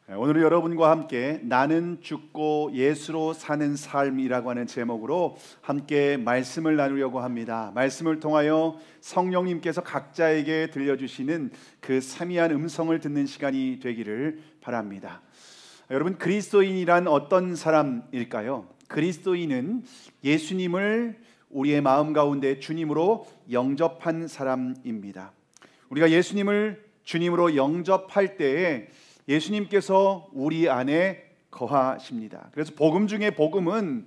오늘 여러분과 함께 나는 죽고 예수로 사는 삶이라고 하는 제목으로 함께 말씀을 나누려고 합니다. 말씀을 통하여 성령님께서 각자에게 들려주시는 그 세미한 음성을 듣는 시간이 되기를 바랍니다. 여러분, 그리스도인이란 어떤 사람일까요? 그리스도인은 예수님을 우리의 마음 가운데 주님으로 영접한 사람입니다. 우리가 예수님을 주님으로 영접할 때에 예수님께서 우리 안에 거하십니다. 그래서 복음 중에 복음은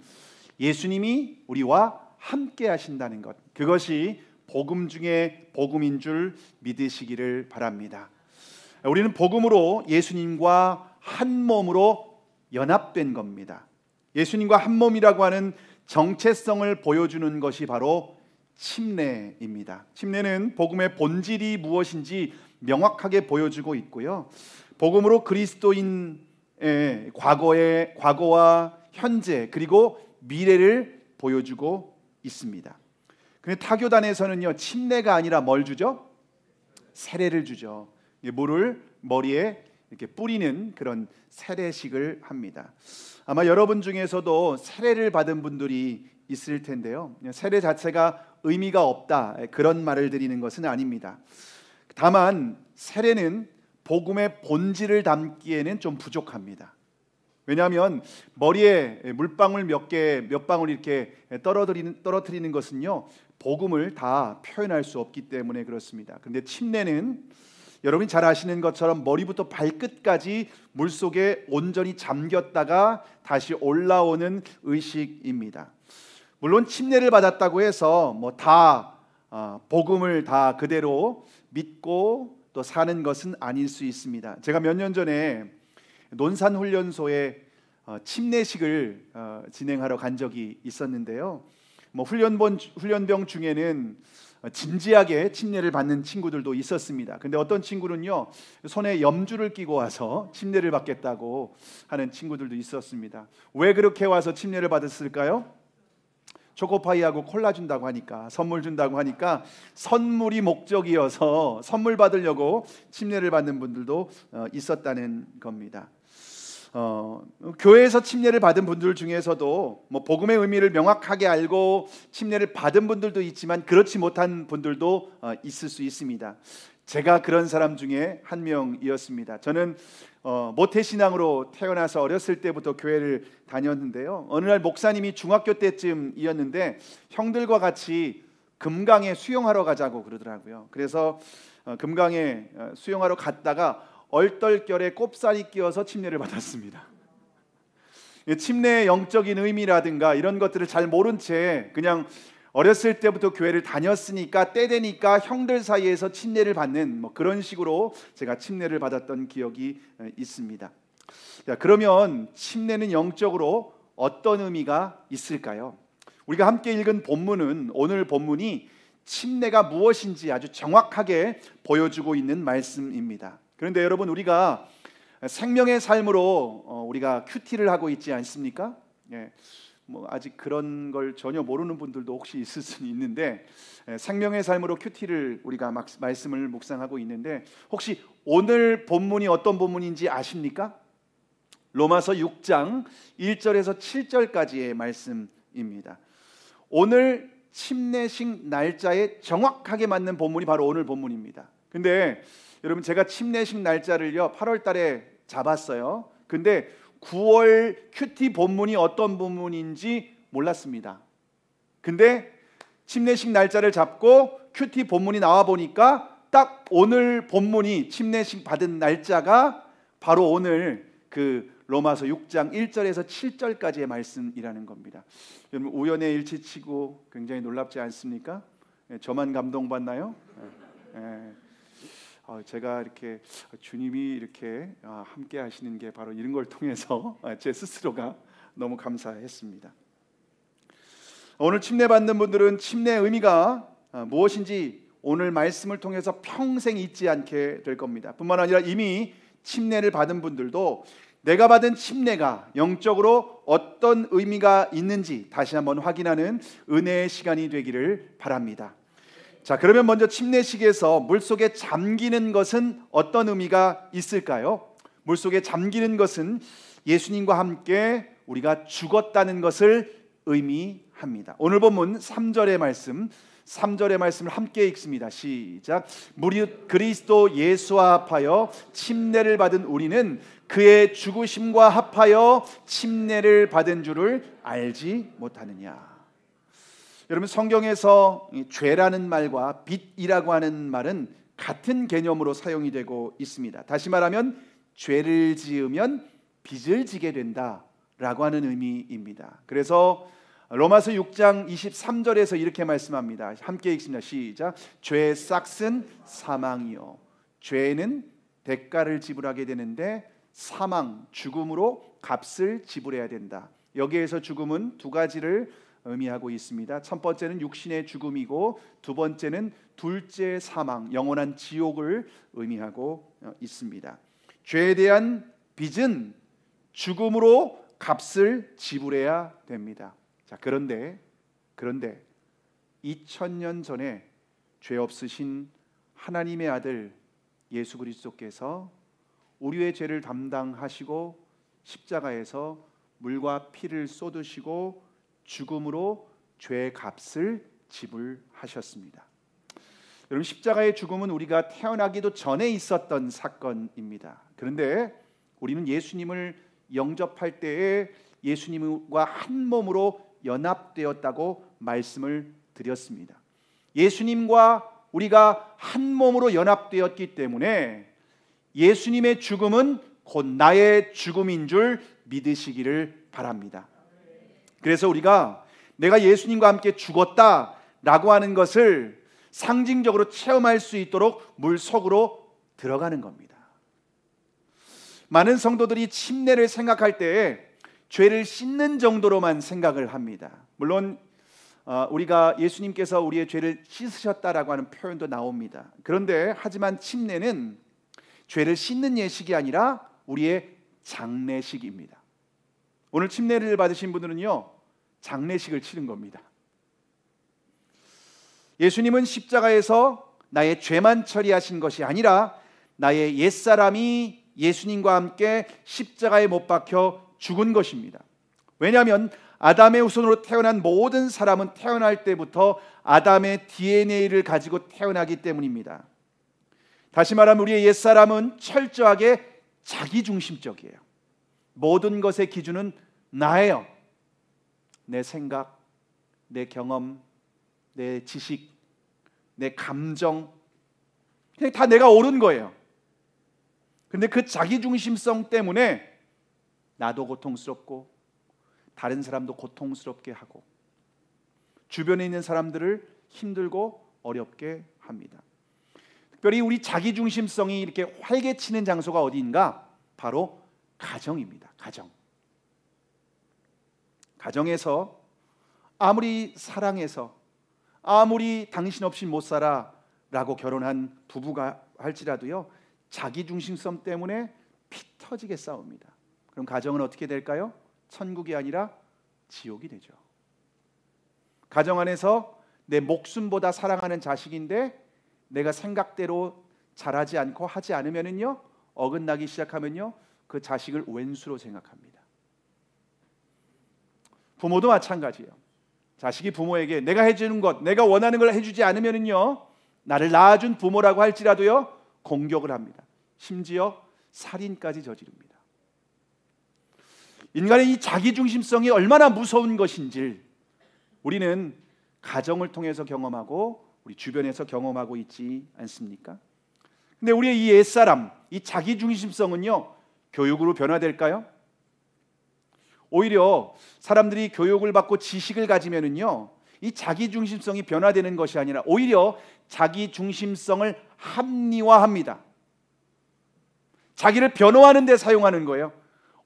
예수님이 우리와 함께 하신다는 것, 그것이 복음 중에 복음인 줄 믿으시기를 바랍니다. 우리는 복음으로 예수님과 한 몸으로 연합된 겁니다. 예수님과 한 몸이라고 하는 정체성을 보여주는 것이 바로 침례입니다. 침례는 복음의 본질이 무엇인지 명확하게 보여주고 있고요, 복음으로 그리스도인의 과거와 현재 그리고 미래를 보여주고 있습니다. 그런데 타교단에서는요, 침례가 아니라 뭘 주죠? 세례를 주죠. 물을 머리에 이렇게 뿌리는 그런 세례식을 합니다. 아마 여러분 중에서도 세례를 받은 분들이 있을 텐데요, 세례 자체가 의미가 없다, 그런 말을 드리는 것은 아닙니다. 다만 세례는 복음의 본질을 담기에는 좀 부족합니다. 왜냐하면 머리에 물방울 몇 방울 이렇게 떨어뜨리는 것은요, 복음을 다 표현할 수 없기 때문에 그렇습니다. 그런데 침례는 여러분이 잘 아시는 것처럼 머리부터 발끝까지 물속에 온전히 잠겼다가 다시 올라오는 의식입니다. 물론 침례를 받았다고 해서 복음을 다 그대로 믿고 또 사는 것은 아닐 수 있습니다. 제가 몇 년 전에 논산훈련소에 침례식을 진행하러 간 적이 있었는데요, 훈련병 중에는 진지하게 침례를 받는 친구들도 있었습니다. 근데 어떤 친구는요, 손에 염주를 끼고 와서 침례를 받겠다고 하는 친구들도 있었습니다. 왜 그렇게 와서 침례를 받았을까요? 초코파이하고 콜라 준다고 하니까, 선물 준다고 하니까 선물이 목적이어서 선물 받으려고 침례를 받는 분들도 있었다는 겁니다. 교회에서 침례를 받은 분들 중에서도 복음의 의미를 명확하게 알고 침례를 받은 분들도 있지만 그렇지 못한 분들도 있을 수 있습니다. 제가 그런 사람 중에 한 명이었습니다. 저는 모태신앙으로 태어나서 어렸을 때부터 교회를 다녔는데요, 어느 날 목사님이 중학교 때쯤이었는데 형들과 같이 금강에 수영하러 가자고 그러더라고요. 그래서 금강에 수영하러 갔다가 얼떨결에 꼽살이 끼어서 침례를 받았습니다. 침례의 영적인 의미라든가 이런 것들을 잘 모른 채 그냥 어렸을 때부터 교회를 다녔으니까 때 되니까 형들 사이에서 침례를 받는 그런 식으로 제가 침례를 받았던 기억이 있습니다. 자, 그러면 침례는 영적으로 어떤 의미가 있을까요? 우리가 함께 읽은 본문은, 오늘 본문이 침례가 무엇인지 아주 정확하게 보여주고 있는 말씀입니다. 그런데 여러분, 우리가 생명의 삶으로 우리가 큐티를 하고 있지 않습니까? 아직 그런 걸 전혀 모르는 분들도 혹시 있을 수는 있는데, 생명의 삶으로 큐티를 우리가 말씀을 묵상하고 있는데, 혹시 오늘 본문이 어떤 본문인지 아십니까? 로마서 6장 1절에서 7절까지의 말씀입니다. 오늘 침례식 날짜에 정확하게 맞는 본문이 바로 오늘 본문입니다. 근데 여러분, 제가 침례식 날짜를요 8월 달에 잡았어요. 근데 9월 큐티 본문이 어떤 본문인지 몰랐습니다. 근데 침례식 날짜를 잡고 큐티 본문이 나와 보니까 딱 오늘 본문이 침례식 받은 날짜가 바로 오늘 그 로마서 6장 1절에서 7절까지의 말씀이라는 겁니다. 여러분, 우연의 일치치고 굉장히 놀랍지 않습니까? 저만 감동받나요? 제가 이렇게 주님이 이렇게 함께 하시는 게 바로 이런 걸 통해서 제 스스로가 너무 감사했습니다. 오늘 침례 받는 분들은 침례의 의미가 무엇인지 오늘 말씀을 통해서 평생 잊지 않게 될 겁니다. 뿐만 아니라 이미 침례를 받은 분들도 내가 받은 침례가 영적으로 어떤 의미가 있는지 다시 한번 확인하는 은혜의 시간이 되기를 바랍니다. 자, 그러면 먼저 침례식에서 물속에 잠기는 것은 어떤 의미가 있을까요? 물속에 잠기는 것은 예수님과 함께 우리가 죽었다는 것을 의미합니다. 오늘 본문 3절의 말씀을 함께 읽습니다. 시작. 무릇 그리스도 예수와 합하여 침례를 받은 우리는 그의 죽으심과 합하여 침례를 받은 줄을 알지 못하느냐. 여러분, 성경에서 죄라는 말과 빚이라고 하는 말은 같은 개념으로 사용이 되고 있습니다. 다시 말하면 죄를 지으면 빚을 지게 된다라고 하는 의미입니다. 그래서 로마서 6장 23절에서 이렇게 말씀합니다. 함께 읽습니다. 시작. 죄의 싹은 사망이요, 죄는 대가를 지불하게 되는데 사망, 죽음으로 값을 지불해야 된다. 여기에서 죽음은 두 가지를 의미하고 있습니다. 첫 번째는 육신의 죽음이고 두 번째는 둘째 사망, 영원한 지옥을 의미하고 있습니다. 죄에 대한 빚은 죽음으로 값을 지불해야 됩니다. 자, 그런데 2000년 전에 죄 없으신 하나님의 아들 예수 그리스도께서 우리의 죄를 담당하시고 십자가에서 물과 피를 쏟으시고 죽음으로 죄의 값을 지불하셨습니다. 여러분, 십자가의 죽음은 우리가 태어나기도 전에 있었던 사건입니다. 그런데 우리는 예수님을 영접할 때에 예수님과 한 몸으로 연합되었다고 말씀을 드렸습니다. 예수님과 우리가 한 몸으로 연합되었기 때문에 예수님의 죽음은 곧 나의 죽음인 줄 믿으시기를 바랍니다. 그래서 우리가 내가 예수님과 함께 죽었다라고 하는 것을 상징적으로 체험할 수 있도록 물속으로 들어가는 겁니다. 많은 성도들이 침례를 생각할 때에 죄를 씻는 정도로만 생각을 합니다. 물론 우리가 예수님께서 우리의 죄를 씻으셨다라고 하는 표현도 나옵니다. 그런데 하지만 침례는 죄를 씻는 예식이 아니라 우리의 장례식입니다. 오늘 침례를 받으신 분들은요, 장례식을 치른 겁니다. 예수님은 십자가에서 나의 죄만 처리하신 것이 아니라 나의 옛사람이 예수님과 함께 십자가에 못 박혀 죽은 것입니다. 왜냐하면 아담의 후손으로 태어난 모든 사람은 태어날 때부터 아담의 DNA를 가지고 태어나기 때문입니다. 다시 말하면 우리의 옛사람은 철저하게 자기중심적이에요. 모든 것의 기준은 나예요. 내 생각, 내 경험, 내 지식, 내 감정, 그냥 다 내가 옳은 거예요. 그런데 그 자기중심성 때문에 나도 고통스럽고 다른 사람도 고통스럽게 하고 주변에 있는 사람들을 힘들고 어렵게 합니다. 특별히 우리 자기중심성이 이렇게 활개치는 장소가 어디인가? 바로 가정입니다. 가정에서 아무리 사랑해서 아무리 당신 없이 못 살아 라고 결혼한 부부가 할지라도요, 자기중심성 때문에 피 터지게 싸웁니다. 그럼 가정은 어떻게 될까요? 천국이 아니라 지옥이 되죠. 가정 안에서 내 목숨보다 사랑하는 자식인데 내가 생각대로 잘하지 않고 하지 않으면은요, 어긋나기 시작하면요, 그 자식을 왼수로 생각합니다. 부모도 마찬가지예요. 자식이 부모에게 내가 해주는 것, 내가 원하는 걸 해주지 않으면은요, 나를 낳아준 부모라고 할지라도요, 공격을 합니다. 심지어 살인까지 저지릅니다. 인간의 이 자기중심성이 얼마나 무서운 것인지 우리는 가정을 통해서 경험하고 우리 주변에서 경험하고 있지 않습니까? 근데 우리의 이 옛사람, 이 자기중심성은요, 교육으로 변화될까요? 오히려 사람들이 교육을 받고 지식을 가지면은요, 이 자기중심성이 변화되는 것이 아니라 오히려 자기중심성을 합리화합니다. 자기를 변호하는 데 사용하는 거예요.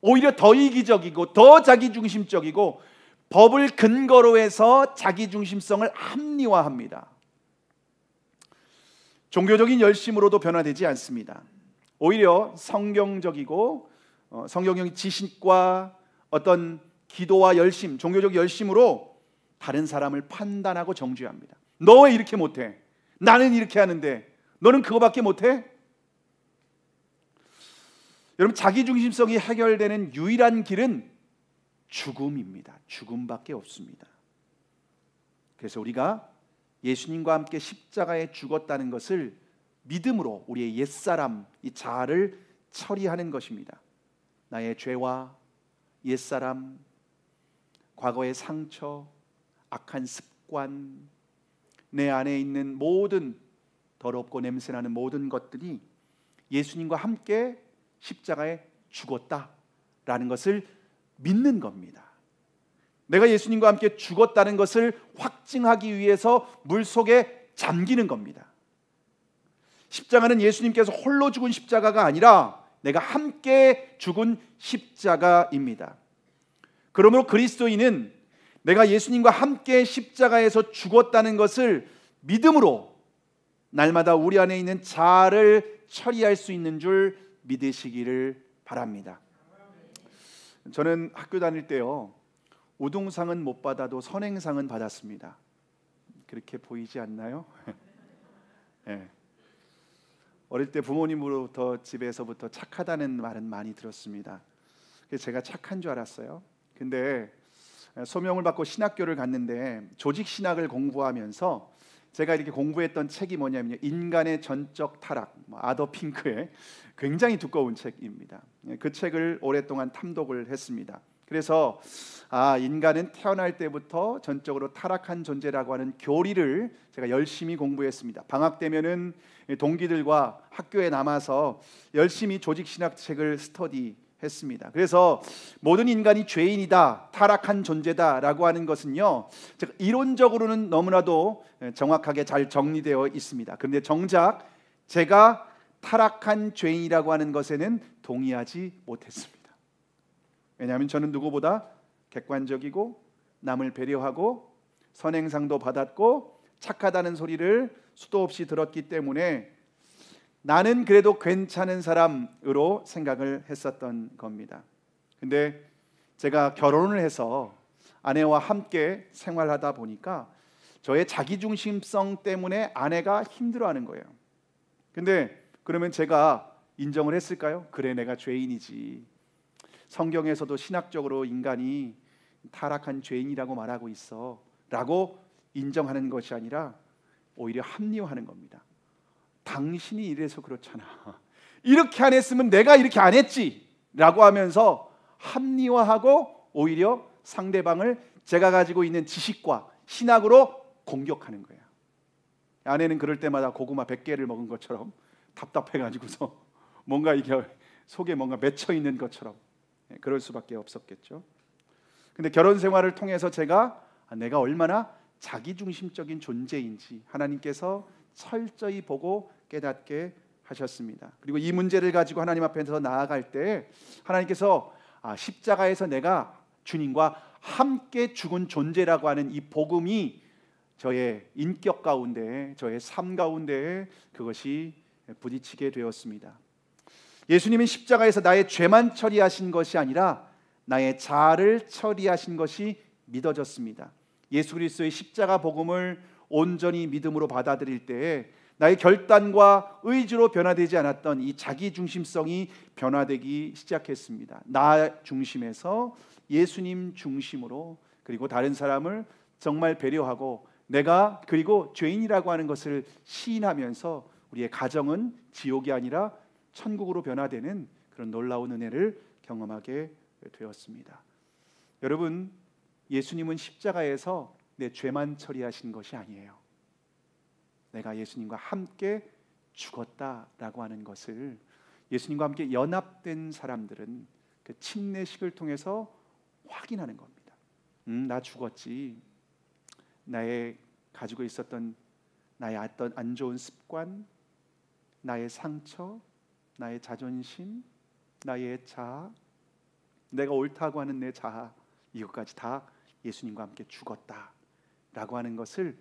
오히려 더 이기적이고 더 자기중심적이고 법을 근거로 해서 자기중심성을 합리화합니다. 종교적인 열심으로도 변화되지 않습니다. 오히려 성경적이고 성경적인 지식과 어떤 기도와 열심, 종교적 열심으로 다른 사람을 판단하고 정죄합니다. 너 왜 이렇게 못해? 나는 이렇게 하는데 너는 그거밖에 못해? 여러분, 자기중심성이 해결되는 유일한 길은 죽음입니다. 죽음밖에 없습니다. 그래서 우리가 예수님과 함께 십자가에 죽었다는 것을 믿음으로 우리의 옛사람, 이 자아를 처리하는 것입니다. 나의 죄와 옛사람, 과거의 상처, 악한 습관, 내 안에 있는 모든 더럽고 냄새나는 모든 것들이 예수님과 함께 십자가에 죽었다라는 것을 믿는 겁니다. 내가 예수님과 함께 죽었다는 것을 확증하기 위해서 물속에 잠기는 겁니다. 십자가는 예수님께서 홀로 죽은 십자가가 아니라 내가 함께 죽은 십자가입니다. 그러므로 그리스도인은 내가 예수님과 함께 십자가에서 죽었다는 것을 믿음으로 날마다 우리 안에 있는 자아를 처리할 수 있는 줄 믿으시기를 바랍니다. 저는 학교 다닐 때요, 우등상은 못 받아도 선행상은 받았습니다. 그렇게 보이지 않나요? 네. 어릴 때 부모님으로부터 집에서부터 착하다는 말은 많이 들었습니다. 그래서 제가 착한 줄 알았어요. 근데 소명을 받고 신학교를 갔는데 조직 신학을 공부하면서 제가 이렇게 공부했던 책이 뭐냐면요, 인간의 전적 타락, 아더 핑크의 굉장히 두꺼운 책입니다. 그 책을 오랫동안 탐독을 했습니다. 그래서 인간은 태어날 때부터 전적으로 타락한 존재라고 하는 교리를 제가 열심히 공부했습니다. 방학 되면은 동기들과 학교에 남아서 열심히 조직 신학 책을 스터디했습니다. 그래서 모든 인간이 죄인이다, 타락한 존재다라고 하는 것은요, 제가 이론적으로는 너무나도 정확하게 잘 정리되어 있습니다. 그런데 정작 제가 타락한 죄인이라고 하는 것에는 동의하지 못했습니다. 왜냐하면 저는 누구보다 객관적이고 남을 배려하고 선행상도 받았고 착하다는 소리를 수도 없이 들었기 때문에 나는 그래도 괜찮은 사람으로 생각을 했었던 겁니다. 근데 제가 결혼을 해서 아내와 함께 생활하다 보니까 저의 자기중심성 때문에 아내가 힘들어하는 거예요. 근데 그러면 제가 인정을 했을까요? 그래, 내가 죄인이지. 성경에서도 신학적으로 인간이 타락한 죄인이라고 말하고 있어 라고 인정하는 것이 아니라 오히려 합리화하는 겁니다. 당신이 이래서 그렇잖아, 이렇게 안 했으면 내가 이렇게 안 했지 라고 하면서 합리화하고 오히려 상대방을 제가 가지고 있는 지식과 신학으로 공격하는 거예요. 아내는 그럴 때마다 고구마 100개를 먹은 것처럼 답답해가지고서 뭔가 이게 속에 뭔가 맺혀 있는 것처럼 그럴 수밖에 없었겠죠. 근데 결혼 생활을 통해서 제가 내가 얼마나 자기중심적인 존재인지 하나님께서 철저히 보고 깨닫게 하셨습니다. 그리고 이 문제를 가지고 하나님 앞에서 나아갈 때 하나님께서 십자가에서 내가 주님과 함께 죽은 존재라고 하는 이 복음이 저의 인격 가운데, 저의 삶 가운데 그것이 부딪히게 되었습니다. 예수님은 십자가에서 나의 죄만 처리하신 것이 아니라 나의 자아를 처리하신 것이 믿어졌습니다. 예수 그리스도의 십자가 복음을 온전히 믿음으로 받아들일 때에 나의 결단과 의지로 변화되지 않았던 이 자기중심성이 변화되기 시작했습니다. 나 중심에서 예수님 중심으로, 그리고 다른 사람을 정말 배려하고 내가 그리고 죄인이라고 하는 것을 시인하면서 우리의 가정은 지옥이 아니라 천국으로 변화되는 그런 놀라운 은혜를 경험하게 되었습니다. 여러분, 예수님은 십자가에서 내 죄만 처리하신 것이 아니에요. 내가 예수님과 함께 죽었다라고 하는 것을 예수님과 함께 연합된 사람들은 그 침례식을 통해서 확인하는 겁니다. 나 죽었지. 나의 가지고 있었던 나의 어떤 안 좋은 습관, 나의 상처, 나의 자존심, 나의 자아, 내가 옳다고 하는 내 자아, 이것까지 다 예수님과 함께 죽었다라고 하는 것을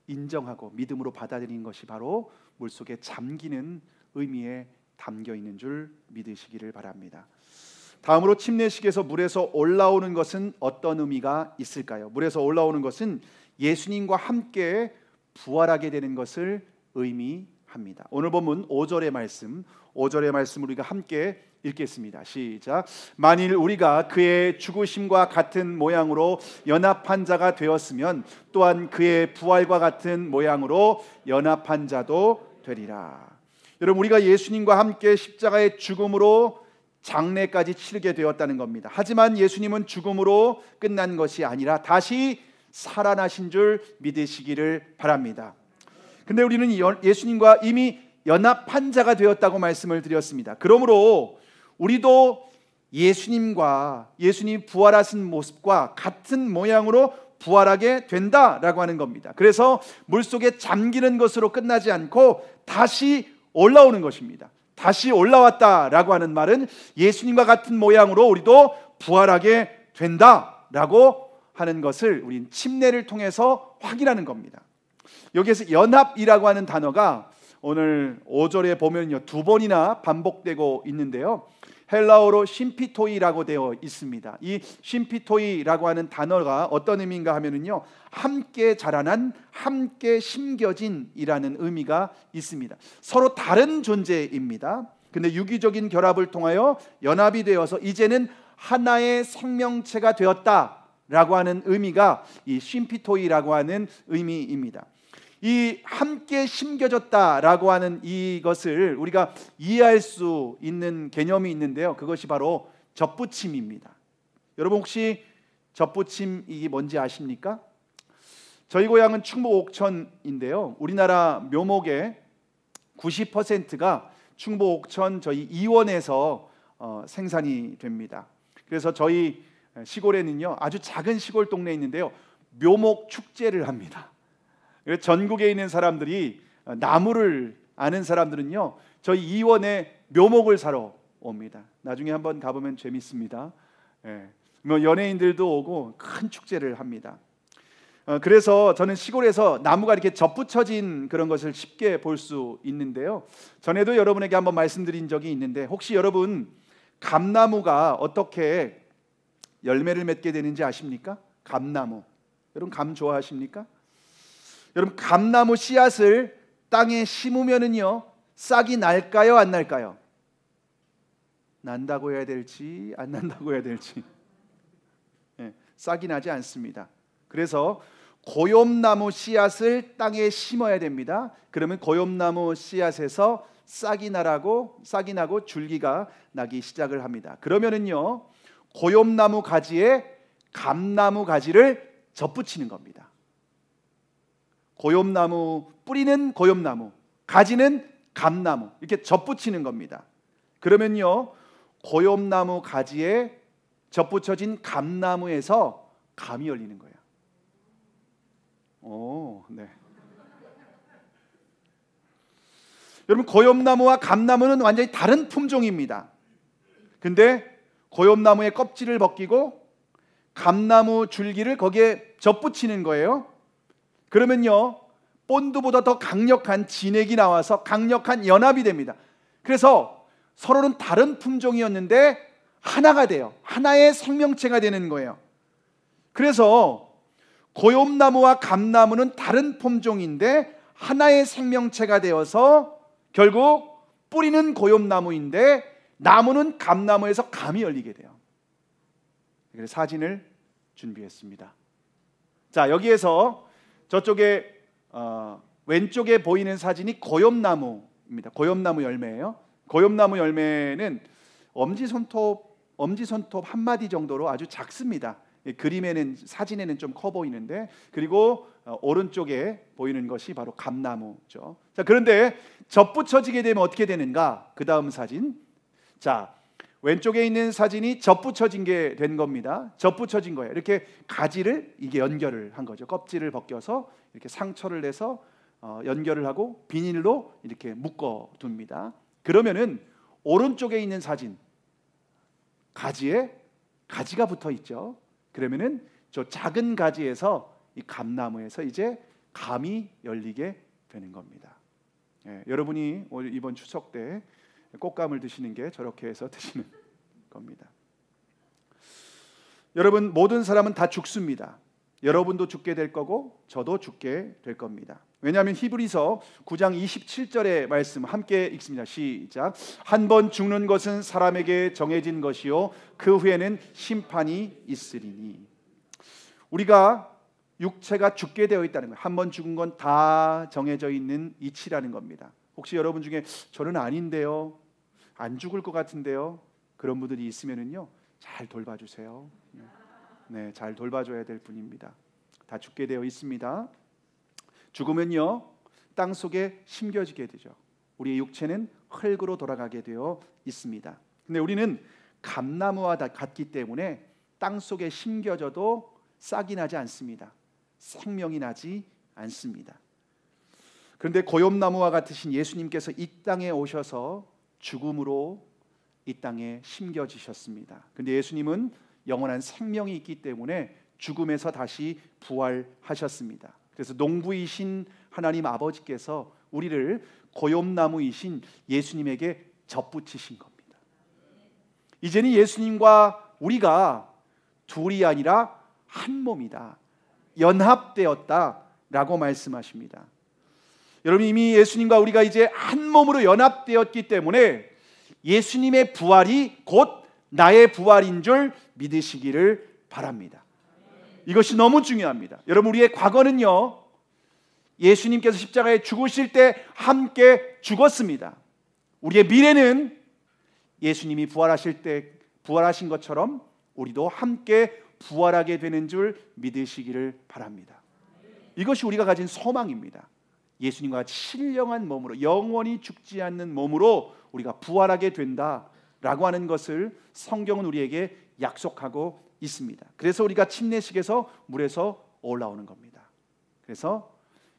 인정하고 믿음으로 받아들이는 것이 바로 물속에 잠기는 의미에 담겨 있는 줄 믿으시기를 바랍니다. 다음으로 침례식에서 물에서 올라오는 것은 어떤 의미가 있을까요? 물에서 올라오는 것은 예수님과 함께 부활하게 되는 것을 의미합니다. 합니다. 오늘 본문 5절의 말씀, 5절의 말씀 우리가 함께 읽겠습니다. 시작. 만일 우리가 그의 죽으심과 같은 모양으로 연합한 자가 되었으면 또한 그의 부활과 같은 모양으로 연합한 자도 되리라. 여러분, 우리가 예수님과 함께 십자가의 죽음으로 장례까지 치르게 되었다는 겁니다. 하지만 예수님은 죽음으로 끝난 것이 아니라 다시 살아나신 줄 믿으시기를 바랍니다. 근데 우리는 예수님과 이미 연합한 자가 되었다고 말씀을 드렸습니다. 그러므로 우리도 예수님과, 예수님이 부활하신 모습과 같은 모양으로 부활하게 된다라고 하는 겁니다. 그래서 물속에 잠기는 것으로 끝나지 않고 다시 올라오는 것입니다. 다시 올라왔다라고 하는 말은 예수님과 같은 모양으로 우리도 부활하게 된다라고 하는 것을 우린 침례를 통해서 확인하는 겁니다. 여기에서 연합이라고 하는 단어가 오늘 5절에 보면요, 두 번이나 반복되고 있는데요, 헬라어로 심피토이라고 되어 있습니다. 이 심피토이라고 하는 단어가 어떤 의미인가 하면은요, 함께 자라난, 함께 심겨진이라는 의미가 있습니다. 서로 다른 존재입니다. 근데 유기적인 결합을 통하여 연합이 되어서 이제는 하나의 생명체가 되었다라고 하는 의미가 이 심피토이라고 하는 의미입니다. 이 함께 심겨졌다라고 하는 이것을 우리가 이해할 수 있는 개념이 있는데요, 그것이 바로 접붙임입니다. 여러분, 혹시 접붙임이 뭔지 아십니까? 저희 고향은 충북 옥천인데요, 우리나라 묘목의 90%가 충북 옥천 저희 이원에서 생산이 됩니다. 그래서 저희 시골에는요, 아주 작은 시골 동네에 있는데요, 묘목 축제를 합니다. 전국에 있는 사람들이, 나무를 아는 사람들은요, 저희 이원에 묘목을 사러 옵니다. 나중에 한번 가보면 재밌습니다. 뭐 연예인들도 오고 큰 축제를 합니다. 그래서 저는 시골에서 나무가 이렇게 접붙여진 그런 것을 쉽게 볼 수 있는데요, 전에도 여러분에게 한번 말씀드린 적이 있는데, 혹시 여러분 감나무가 어떻게 열매를 맺게 되는지 아십니까? 감나무. 여러분 감 좋아하십니까? 여러분, 감나무 씨앗을 땅에 심으면은요, 싹이 날까요, 안 날까요? 난다고 해야 될지 안 난다고 해야 될지, 싹이 나지 않습니다. 그래서 고엽나무 씨앗을 땅에 심어야 됩니다. 그러면 고엽나무 씨앗에서 싹이 나고 줄기가 나기 시작을 합니다. 그러면은요, 고엽나무 가지에 감나무 가지를 접붙이는 겁니다. 고엽나무 뿌리는 고엽나무, 가지는 감나무, 이렇게 접붙이는 겁니다. 그러면요, 고엽나무 가지에 접붙여진 감나무에서 감이 열리는 거예요. 네. 여러분, 고엽나무와 감나무는 완전히 다른 품종입니다. 근데 고엽나무의 껍질을 벗기고 감나무 줄기를 거기에 접붙이는 거예요. 그러면요, 본드보다 더 강력한 진액이 나와서 강력한 연합이 됩니다. 그래서 서로는 다른 품종이었는데 하나가 돼요. 하나의 생명체가 되는 거예요. 그래서 고엽나무와 감나무는 다른 품종인데 하나의 생명체가 되어서 결국 뿌리는 고엽나무인데 나무는 감나무에서 감이 열리게 돼요. 그래서 사진을 준비했습니다. 자, 여기에서 저쪽에 왼쪽에 보이는 사진이 고엽나무입니다. 고엽나무 열매예요. 고엽나무 열매는 엄지손톱 한 마디 정도로 아주 작습니다. 그림에는, 사진에는 좀 커 보이는데, 그리고 오른쪽에 보이는 것이 바로 감나무죠. 자, 그런데 접붙여지게 되면 어떻게 되는가? 그 다음 사진. 자, 왼쪽에 있는 사진이 접붙여진 게 된 겁니다. 접붙여진 거예요. 이렇게 가지를 이게 연결을 한 거죠. 껍질을 벗겨서 이렇게 상처를 내서 연결을 하고 비닐로 이렇게 묶어 둡니다. 그러면은 오른쪽에 있는 사진, 가지에 가지가 붙어 있죠. 그러면은 저 작은 가지에서 이 감나무에서 이제 감이 열리게 되는 겁니다. 여러분이 오늘 이번 추석 때 꽃감을 드시는 게 저렇게 해서 드시는 겁니다. 여러분, 모든 사람은 다 죽습니다. 여러분도 죽게 될 거고 저도 죽게 될 겁니다. 왜냐하면 히브리서 9장 27절의 말씀 함께 읽습니다. 시작. 한 번 죽는 것은 사람에게 정해진 것이요 그 후에는 심판이 있으리니. 우리가 육체가 죽게 되어 있다는 거예요. 한 번 죽은 건 다 정해져 있는 이치라는 겁니다. 혹시 여러분 중에 저는 아닌데요, 안 죽을 것 같은데요, 그런 분들이 있으면은요, 잘 돌봐주세요. 네, 잘 돌봐줘야 될 분입니다. 다 죽게 되어 있습니다. 죽으면요, 땅 속에 심겨지게 되죠. 우리의 육체는 흙으로 돌아가게 되어 있습니다. 근데 우리는 감나무와 같기 때문에 땅 속에 심겨져도 싹이 나지 않습니다. 생명이 나지 않습니다. 그런데 고엽나무와 같으신 예수님께서 이 땅에 오셔서 죽음으로 이 땅에 심겨지셨습니다. 그런데 예수님은 영원한 생명이 있기 때문에 죽음에서 다시 부활하셨습니다. 그래서 농부이신 하나님 아버지께서 우리를 고엽나무이신 예수님에게 접붙이신 겁니다. 이제는 예수님과 우리가 둘이 아니라 한 몸이다, 연합되었다라고 말씀하십니다. 여러분, 이미 예수님과 우리가 이제 한 몸으로 연합되었기 때문에 예수님의 부활이 곧 나의 부활인 줄 믿으시기를 바랍니다. 이것이 너무 중요합니다. 여러분, 우리의 과거는요, 예수님께서 십자가에 죽으실 때 함께 죽었습니다. 우리의 미래는 예수님이 부활하실 때 부활하신 것처럼 우리도 함께 부활하게 되는 줄 믿으시기를 바랍니다. 이것이 우리가 가진 소망입니다. 예수님과 같이 신령한 몸으로, 영원히 죽지 않는 몸으로 우리가 부활하게 된다라고 하는 것을 성경은 우리에게 약속하고 있습니다. 그래서 우리가 침례식에서 물에서 올라오는 겁니다. 그래서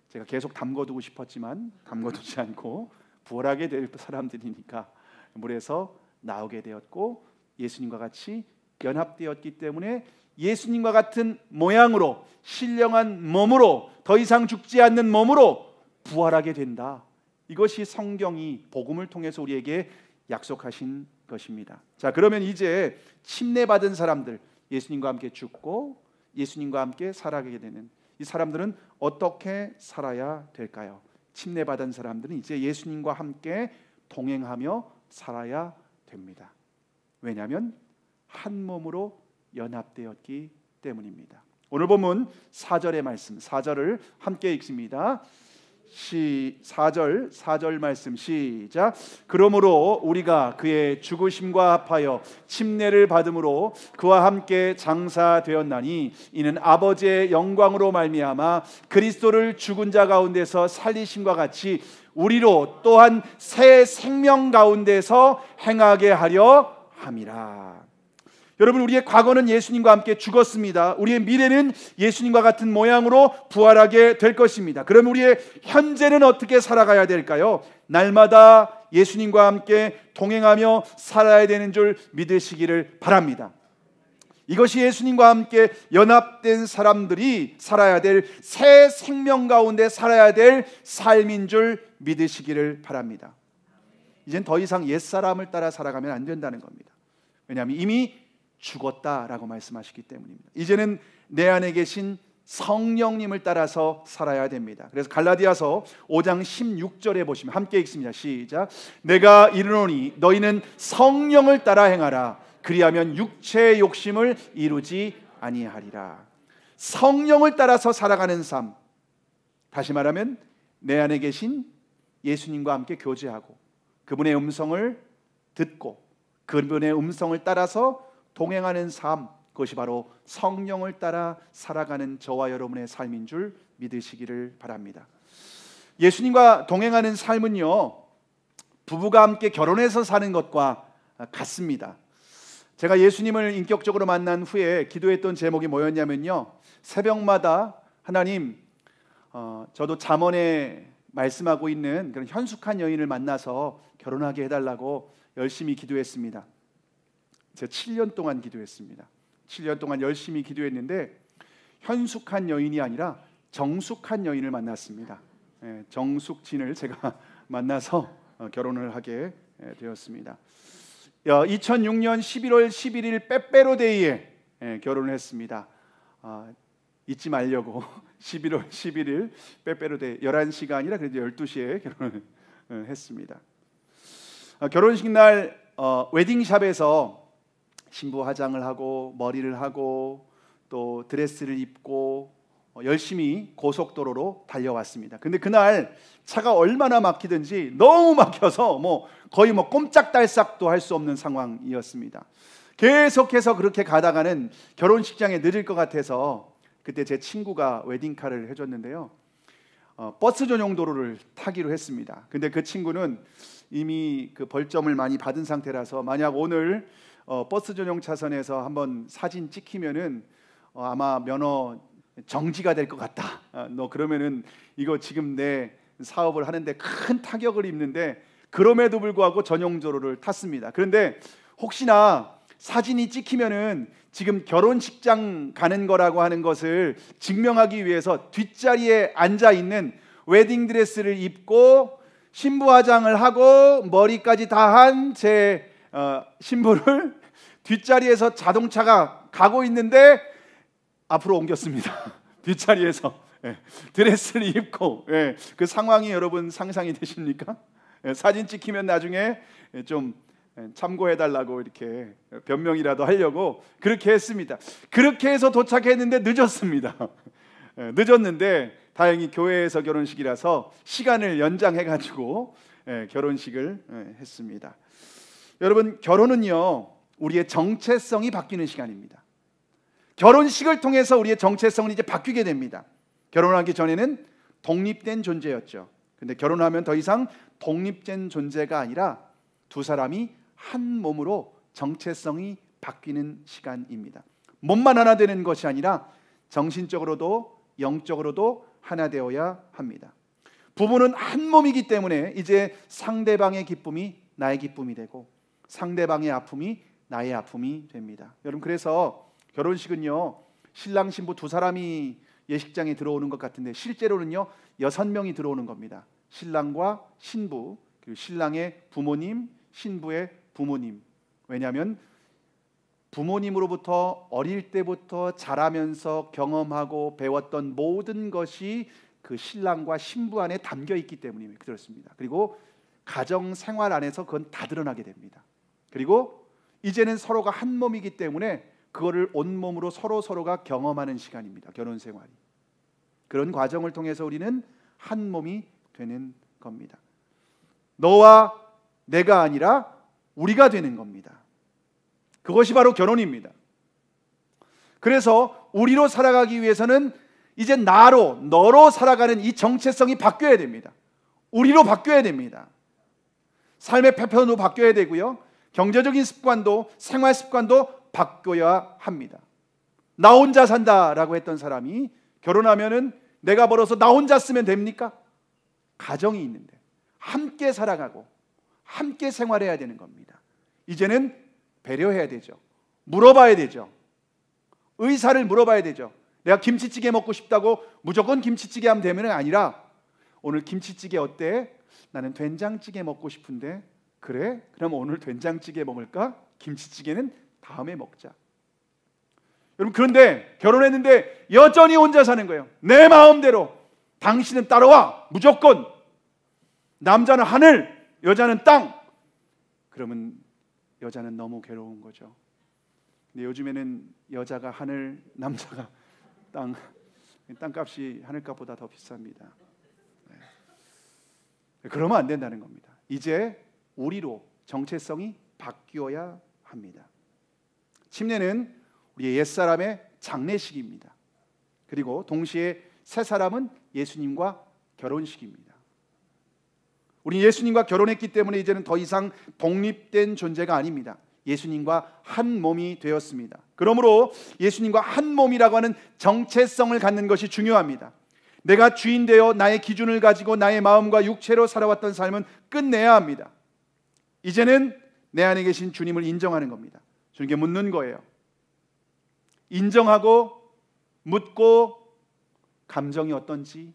제가 계속 담궈두고 싶었지만 담궈두지 않고 부활하게 될 사람들이니까 물에서 나오게 되었고, 예수님과 같이 연합되었기 때문에 예수님과 같은 모양으로, 신령한 몸으로, 더 이상 죽지 않는 몸으로 부활하게 된다. 이것이 성경이 복음을 통해서 우리에게 약속하신 것입니다. 자, 그러면 이제 침례받은 사람들, 예수님과 함께 죽고 예수님과 함께 살아가게 되는 이 사람들은 어떻게 살아야 될까요? 침례받은 사람들은 이제 예수님과 함께 동행하며 살아야 됩니다. 왜냐하면 한 몸으로 연합되었기 때문입니다. 오늘 본문 4절의 말씀, 4절을 함께 읽습니다. 4절 말씀 시작. 그러므로 우리가 그의 죽으심과 합하여 침례를 받음으로 그와 함께 장사되었나니 이는 아버지의 영광으로 말미암아 그리스도를 죽은 자 가운데서 살리심과 같이 우리로 또한 새 생명 가운데서 행하게 하려 함이라. 여러분, 우리의 과거는 예수님과 함께 죽었습니다. 우리의 미래는 예수님과 같은 모양으로 부활하게 될 것입니다. 그럼 우리의 현재는 어떻게 살아가야 될까요? 날마다 예수님과 함께 동행하며 살아야 되는 줄 믿으시기를 바랍니다. 이것이 예수님과 함께 연합된 사람들이 살아야 될 새 생명 가운데 살아야 될 삶인 줄 믿으시기를 바랍니다. 이젠 더 이상 옛사람을 따라 살아가면 안 된다는 겁니다. 왜냐하면 이미 죽었다라고 말씀하시기 때문입니다. 이제는 내 안에 계신 성령님을 따라서 살아야 됩니다. 그래서 갈라디아서 5장 16절에 보시면 함께 읽습니다. 시작. 내가 이르노니 너희는 성령을 따라 행하라. 그리하면 육체의 욕심을 이루지 아니하리라. 성령을 따라서 살아가는 삶, 다시 말하면 내 안에 계신 예수님과 함께 교제하고 그분의 음성을 듣고 그분의 음성을 따라서 동행하는 삶, 그것이 바로 성령을 따라 살아가는 저와 여러분의 삶인 줄 믿으시기를 바랍니다. 예수님과 동행하는 삶은요, 부부가 함께 결혼해서 사는 것과 같습니다. 제가 예수님을 인격적으로 만난 후에 기도했던 제목이 뭐였냐면요, 새벽마다 하나님, 저도 잠언에 말씀하고 있는 그런 현숙한 여인을 만나서 결혼하게 해달라고 열심히 기도했습니다. 제가 7년 동안 기도했습니다. 7년 동안 열심히 기도했는데 현숙한 여인이 아니라 정숙한 여인을 만났습니다. 정숙진을 제가 만나서 결혼을 하게 되었습니다. 2006년 11월 11일 빼빼로데이에 결혼을 했습니다. 잊지 말려고 11월 11일 빼빼로데 11시가 아니라 그래도 12시에 결혼을 했습니다. 결혼식 날 웨딩샵에서 신부 화장을 하고 머리를 하고 또 드레스를 입고 열심히 고속도로로 달려왔습니다. 근데 그날 차가 얼마나 막히든지 너무 막혀서 거의 꼼짝달싹도 할 수 없는 상황이었습니다. 계속해서 그렇게 가다가는 결혼식장에 늦을 것 같아서 그때 제 친구가 웨딩카를 해줬는데요. 버스 전용 도로를 타기로 했습니다. 근데 그 친구는 이미 그 벌점을 많이 받은 상태라서 만약 오늘 버스 전용 차선에서 한번 사진 찍히면은 아마 면허 정지가 될 것 같다. 너 그러면은 이거 지금 내 사업을 하는데 큰 타격을 입는데, 그럼에도 불구하고 전용 도로를 탔습니다. 그런데 혹시나 사진이 찍히면은 지금 결혼식장 가는 거라고 하는 것을 증명하기 위해서 뒷자리에 앉아 있는 웨딩 드레스를 입고 신부 화장을 하고 머리까지 다 한 제 신부를 뒷자리에서 자동차가 가고 있는데 앞으로 옮겼습니다. 뒷자리에서 드레스를 입고 그 상황이 여러분 상상이 되십니까? 사진 찍히면 나중에 좀 참고해달라고 이렇게 변명이라도 하려고 그렇게 했습니다. 그렇게 해서 도착했는데 늦었습니다. 늦었는데 다행히 교회에서 결혼식이라서 시간을 연장해가지고 결혼식을 했습니다. 여러분, 결혼은요 우리의 정체성이 바뀌는 시간입니다. 결혼식을 통해서 우리의 정체성은 이제 바뀌게 됩니다. 결혼하기 전에는 독립된 존재였죠. 근데 결혼하면 더 이상 독립된 존재가 아니라 두 사람이 한 몸으로 정체성이 바뀌는 시간입니다. 몸만 하나 되는 것이 아니라 정신적으로도 영적으로도 하나 되어야 합니다. 부부는 한 몸이기 때문에 이제 상대방의 기쁨이 나의 기쁨이 되고 상대방의 아픔이 나의 아픔이 됩니다. 여러분, 그래서 결혼식은요 신랑 신부 두 사람이 예식장에 들어오는 것 같은데 실제로는요 6명이 들어오는 겁니다. 신랑과 신부, 그리고 신랑의 부모님, 신부의 부모님. 왜냐하면 부모님으로부터 어릴 때부터 자라면서 경험하고 배웠던 모든 것이 그 신랑과 신부 안에 담겨 있기 때문에 그렇습니다. 그리고 가정 생활 안에서 그건 다 드러나게 됩니다. 그리고 이제는 서로가 한 몸이기 때문에 그거를 온몸으로 서로가 경험하는 시간입니다. 결혼 생활이. 그런 과정을 통해서 우리는 한 몸이 되는 겁니다. 너와 내가 아니라 우리가 되는 겁니다. 그것이 바로 결혼입니다. 그래서 우리로 살아가기 위해서는 이제 너로 살아가는 이 정체성이 바뀌어야 됩니다. 우리로 바뀌어야 됩니다. 삶의 패턴도 바뀌어야 되고요. 경제적인 습관도, 생활 습관도 바뀌어야 합니다. 나 혼자 산다라고 했던 사람이 결혼하면은 내가 벌어서 나 혼자 쓰면 됩니까? 가정이 있는데 함께 살아가고 함께 생활해야 되는 겁니다. 이제는 배려해야 되죠. 물어봐야 되죠. 의사를 물어봐야 되죠. 내가 김치찌개 먹고 싶다고 무조건 김치찌개 하면 되면 아니라 오늘 김치찌개 어때? 나는 된장찌개 먹고 싶은데. 그래? 그럼 오늘 된장찌개 먹을까? 김치찌개는 다음에 먹자. 여러분, 그런데 결혼했는데 여전히 혼자 사는 거예요. 내 마음대로. 당신은 따라와. 무조건. 남자는 하늘, 여자는 땅. 그러면 여자는 너무 괴로운 거죠. 근데 요즘에는 여자가 하늘, 남자가 땅. 땅값이 하늘값보다 더 비쌉니다. 그러면 안 된다는 겁니다. 이제 우리로 정체성이 바뀌어야 합니다. 침례는 우리의 옛사람의 장례식입니다. 그리고 동시에 새 사람은 예수님과 결혼식입니다. 우리 예수님과 결혼했기 때문에 이제는 더 이상 독립된 존재가 아닙니다. 예수님과 한 몸이 되었습니다. 그러므로 예수님과 한 몸이라고 하는 정체성을 갖는 것이 중요합니다. 내가 주인 되어 나의 기준을 가지고 나의 마음과 육체로 살아왔던 삶은 끝내야 합니다. 이제는 내 안에 계신 주님을 인정하는 겁니다. 주님께 묻는 거예요. 인정하고 묻고 감정이 어떤지,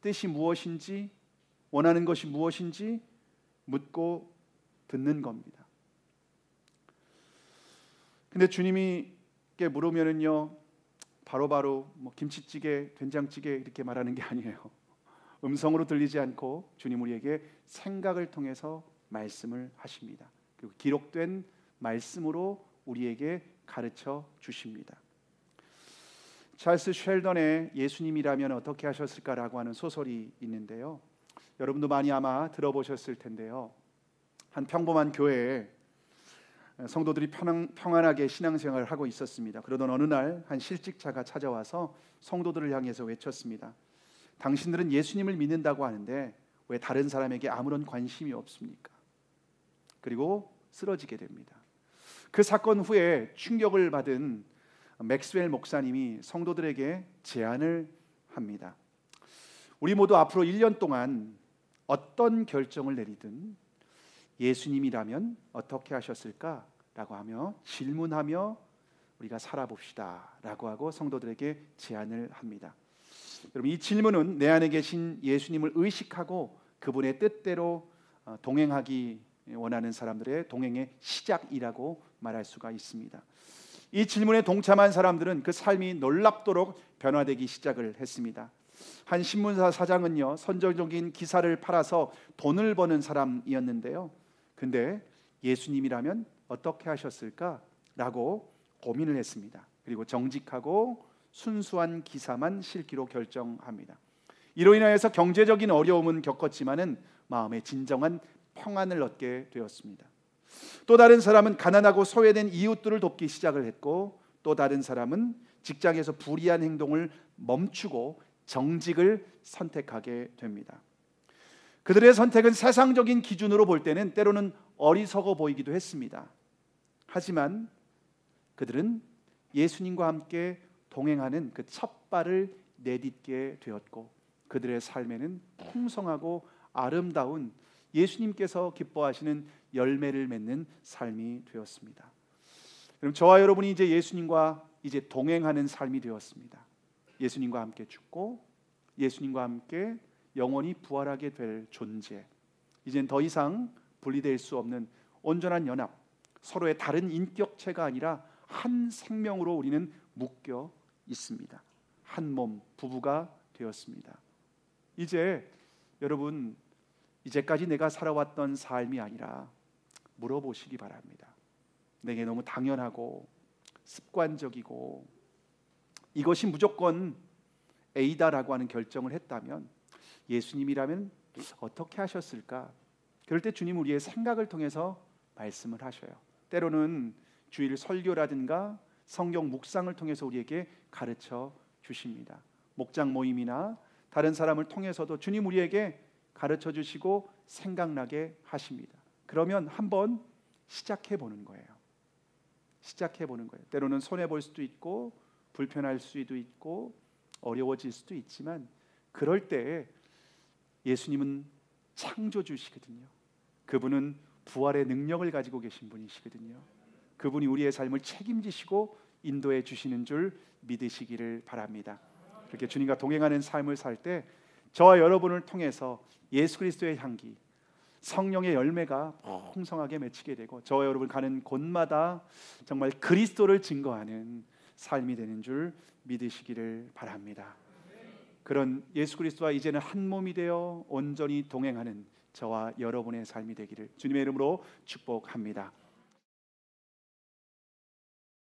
뜻이 무엇인지, 원하는 것이 무엇인지 묻고 듣는 겁니다. 근데 주님께 물으면은요, 바로바로 뭐 김치찌개, 된장찌개 이렇게 말하는 게 아니에요. 음성으로 들리지 않고 주님 우리에게 생각을 통해서 말씀을 하십니다. 그리고 기록된 말씀으로 우리에게 가르쳐 주십니다. 찰스 쉘던의 예수님이라면 어떻게 하셨을까라고 하는 소설이 있는데요. 여러분도 많이 아마 들어보셨을 텐데요. 한 평범한 교회에 성도들이 평안하게 신앙생활을 하고 있었습니다. 그러던 어느 날 한 실직자가 찾아와서 성도들을 향해서 외쳤습니다. 당신들은 예수님을 믿는다고 하는데 왜 다른 사람에게 아무런 관심이 없습니까? 그리고 쓰러지게 됩니다. 그 사건 후에 충격을 받은 맥스웰 목사님이 성도들에게 제안을 합니다. 우리 모두 앞으로 1년 동안 어떤 결정을 내리든 예수님이라면 어떻게 하셨을까? 라고 하며 질문하며 우리가 살아봅시다 라고 하고 성도들에게 제안을 합니다. 여러분, 이 질문은 내 안에 계신 예수님을 의식하고 그분의 뜻대로 동행하기 원하는 사람들의 동행의 시작이라고 말할 수가 있습니다. 이 질문에 동참한 사람들은 그 삶이 놀랍도록 변화되기 시작을 했습니다. 한 신문사 사장은요, 선정적인 기사를 팔아서 돈을 버는 사람이었는데요. 근데 예수님이라면 어떻게 하셨을까? 라고 고민을 했습니다. 그리고 정직하고 순수한 기사만 실기로 결정합니다. 이로 인하여서 경제적인 어려움은 겪었지만은 마음에 진정한 평안을 얻게 되었습니다. 또 다른 사람은 가난하고 소외된 이웃들을 돕기 시작을 했고, 또 다른 사람은 직장에서 불의한 행동을 멈추고 정직을 선택하게 됩니다. 그들의 선택은 세상적인 기준으로 볼 때는 때로는 어리석어 보이기도 했습니다. 하지만 그들은 예수님과 함께 동행하는 그 첫 발을 내딛게 되었고, 그들의 삶에는 풍성하고 아름다운 예수님께서 기뻐하시는 열매를 맺는 삶이 되었습니다. 그럼 저와 여러분이 이제 예수님과 이제 동행하는 삶이 되었습니다. 예수님과 함께 죽고 예수님과 함께 영원히 부활하게 될 존재. 이젠 더 이상 분리될 수 없는 온전한 연합, 서로의 다른 인격체가 아니라 한 생명으로 우리는 묶여 있습니다. 한 몸, 부부가 되었습니다. 이제 여러분, 이제까지 내가 살아왔던 삶이 아니라 물어보시기 바랍니다. 내게 너무 당연하고 습관적이고 이것이 무조건 A다라고 하는 결정을 했다면 예수님이라면 어떻게 하셨을까? 그럴 때 주님 우리의 생각을 통해서 말씀을 하셔요. 때로는 주일 설교라든가 성경 묵상을 통해서 우리에게 가르쳐 주십니다. 목장 모임이나 다른 사람을 통해서도 주님 우리에게 가르쳐 주시고 생각나게 하십니다. 그러면 한번 시작해 보는 거예요. 시작해 보는 거예요. 때로는 손해 볼 수도 있고 불편할 수도 있고 어려워질 수도 있지만 그럴 때 예수님은 창조주시거든요. 그분은 부활의 능력을 가지고 계신 분이시거든요. 그분이 우리의 삶을 책임지시고 인도해 주시는 줄 믿으시기를 바랍니다. 그렇게 주님과 동행하는 삶을 살 때 저와 여러분을 통해서 예수 그리스도의 향기, 성령의 열매가 풍성하게 맺히게 되고 저와 여러분 가는 곳마다 정말 그리스도를 증거하는 삶이 되는 줄 믿으시기를 바랍니다. 그런 예수 그리스도와 이제는 한 몸이 되어 온전히 동행하는 저와 여러분의 삶이 되기를 주님의 이름으로 축복합니다.